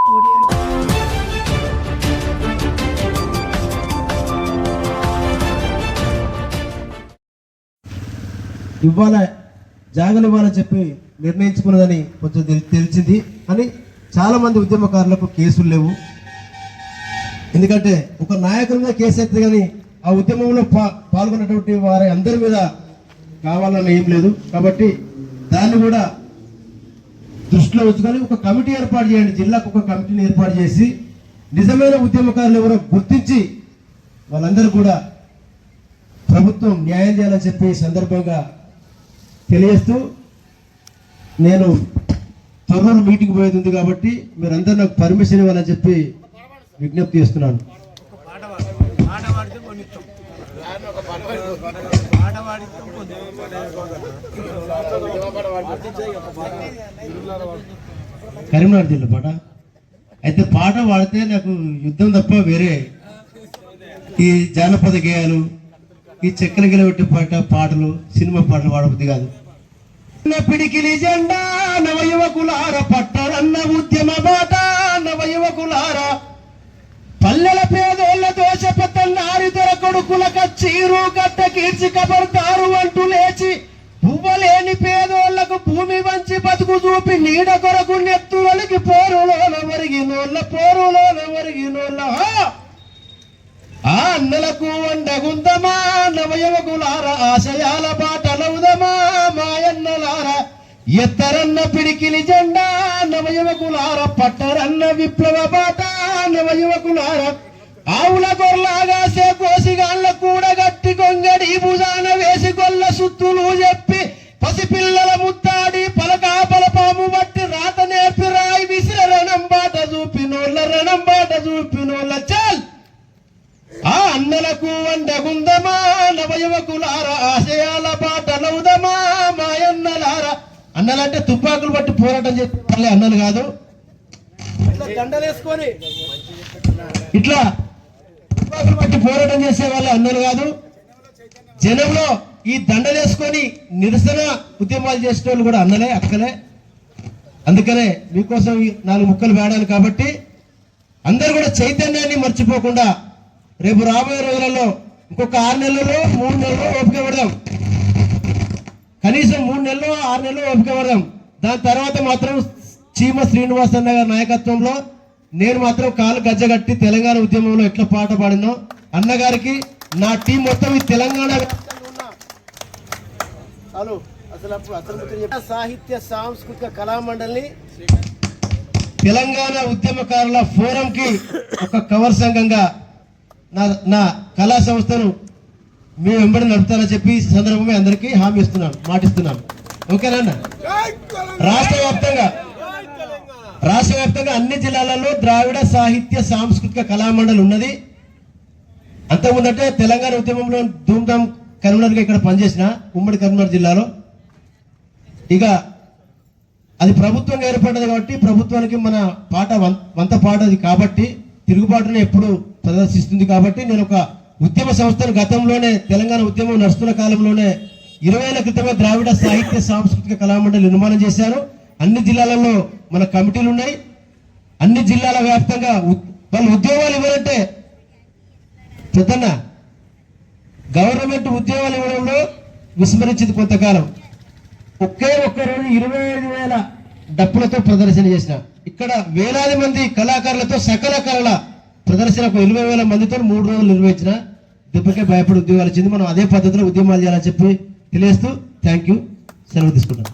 ఇవ్వాల జాగలు ఇవ్వాలని చెప్పి నిర్ణయించుకున్నదని కొంచెం తెలిసింది. కానీ చాలా మంది ఉద్యమకారులకు కేసులు లేవు. ఎందుకంటే ఒక నాయకుల మీద కేసు అయితే కానీ ఆ ఉద్యమంలో పాల్గొన్నటువంటి వారి అందరి మీద కావాలని ఏం లేదు. కాబట్టి దాన్ని కూడా దృష్టిలో ఉంచుకొని ఒక కమిటీ ఏర్పాటు చేయండి. జిల్లాకు ఒక కమిటీని ఏర్పాటు చేసి నిజమైన ఉద్యమకారులు ఎవరో గుర్తించి వాళ్ళందరూ కూడా ప్రభుత్వం న్యాయం చేయాలని చెప్పి సందర్భంగా తెలియజేస్తూ, నేను త్వరలో మీటింగ్ పోయేది ఉంది కాబట్టి మీరందరూ నాకు పర్మిషన్ ఇవ్వాలని చెప్పి విజ్ఞప్తి చేస్తున్నాను. కరీంనగర్ జిల్లా పాట అయితే పాట పాడితే నాకు యుద్ధం తప్ప వేరే ఈ జానపద గేయాలు, ఈ చక్కెర గిలబెట్టి పాటలు, సినిమా పాటలు పాడబుద్ది కాదు. పిడికిలి జెండా నవయువకులార, పట్టరన్న ఉద్యమ బాట నవయువకులార, పల్లెల పేదోళ్ళ దోష పెద్దన్నారి దొర కొడుకులక చీరు గడ్డ కీర్చి కబడతారు అంటూ లేచి పువ్వలేని పేదోళ్లకు భూమి వంచి బతుకు చూపి నీడ కొరకు నెత్తులకి పోరులోన ఒరిగినోళ్ళ ఆ అన్నలకు వండగుందమా నవయువకులార, ఆశయాల బాటలవుదమా మాయన్నలార, ఎత్తరన్న పిడికిలి జెండా నవయువకులార, పట్టరన్న విప్లవ బాట నవయువకులార, ఆవుల గొర్లాగా కోసిగాళ్ళ కూడగట్టి కొంగడి భుజాన వేసి గొల్ల సుత్తులు చెప్పి పసిపిల్లల ముత్తాడి పలపాము బట్టి రాత నేర్పి రాయి విసిర రణం బాట చూపినోళ్ళ చల్ ఆ అన్నలకు వండగుందమా నవయువకులార, ఆశయాల బాటలవుదమా మాయన్నలార. అన్నలంటే తుపాకులు బట్టి పోరాటం చేసే వాళ్ళే అన్నలు కాదు. దండలేసుకొని ఇట్లా తుపాకులు బట్టి పోరాటం చేసే వాళ్ళే అన్నలు కాదు. జనంలో ఈ దండలేసుకొని నిరసన ఉద్యమాలు చేసే వాళ్ళు కూడా అన్నలే, అక్కలే. అందుకనే మీకోసం ఈ 4 ముక్కలు వేడాలి. కాబట్టి అందరు కూడా చైతన్యాన్ని మర్చిపోకుండా రేపు రాబోయే రోజులలో ఇంకొక 6 నెలలు 3 నెలలు ఓపిక పడదాం. కనీసం 3 నెలలు 6 నెలలు ఓపిక పడదాం. దాని తర్వాత మాత్రం చీమ శ్రీనివాస్ అన్న గారి నాయకత్వంలో నేను మాత్రం కాలు గజ్జగట్టి తెలంగాణ ఉద్యమంలో ఎట్లా పాట పాడినో అన్నగారికి నా టీం మొత్తం ఈ తెలంగాణ సాహిత్య సాంస్కృతిక కళామండలిని తెలంగాణ ఉద్యమకారుల ఫోరం కి ఒక కవర్ సంఘంగా నా కళా సంస్థను మేము వెంబడి నడుపుతానని చెప్పి సందర్భంగా అందరికీ హామీ ఇస్తున్నాను, మాటిస్తున్నాను. ఓకేనా? రాష్ట్ర వ్యాప్తంగా అన్ని జిల్లాలలో ద్రావిడ సాహిత్య సాంస్కృతిక కళామండలి ఉన్నది. అంతకుముందంటే తెలంగాణ ఉద్యమంలో ధూమ్ధామ్ కరీంనగర్గా ఇక్కడ పనిచేసిన ఉమ్మడి కరీంనగర్ జిల్లాలో. ఇక అది ప్రభుత్వంగా ఏర్పడ్డది కాబట్టి ప్రభుత్వానికి మన పాట వంత పాటది కాబట్టి తిరుగుబాటును ఎప్పుడు ప్రదర్శిస్తుంది. కాబట్టి నేను ఒక ఉద్యమ సంస్థను గతంలోనే తెలంగాణ ఉద్యమం నడుస్తున్న కాలంలోనే 20 ఏళ్ల క్రితమే ద్రావిడ సాహిత్య సాంస్కృతిక కళామండలి నిర్మాణం చేశాను. అన్ని జిల్లాలలో మన కమిటీలు ఉన్నాయి. అన్ని జిల్లాల వ్యాప్తంగా వాళ్ళు ఉద్యోగాలు ఇవ్వాలంటే పెద్దన్న గవర్నమెంట్ ఉద్యోగాలు ఇవ్వడంలో విస్మరించింది కొంతకాలం. ఒక్క రోజు 25,000 డప్పులతో ప్రదర్శన చేసిన. ఇక్కడ వేలాది మంది కళాకారులతో సకల కళల ప్రదర్శన 20,000 మందితో 3 రోజులు నిర్వహించిన. దెబ్బకే భయపడి ఉద్యోగాలు ఇచ్చింది. మనం అదే పద్ధతిలో ఉద్యమాలు చేయాలని చెప్పి తెలియజేస్తూ థ్యాంక్ యూ, సెలవు తీసుకుంటాం.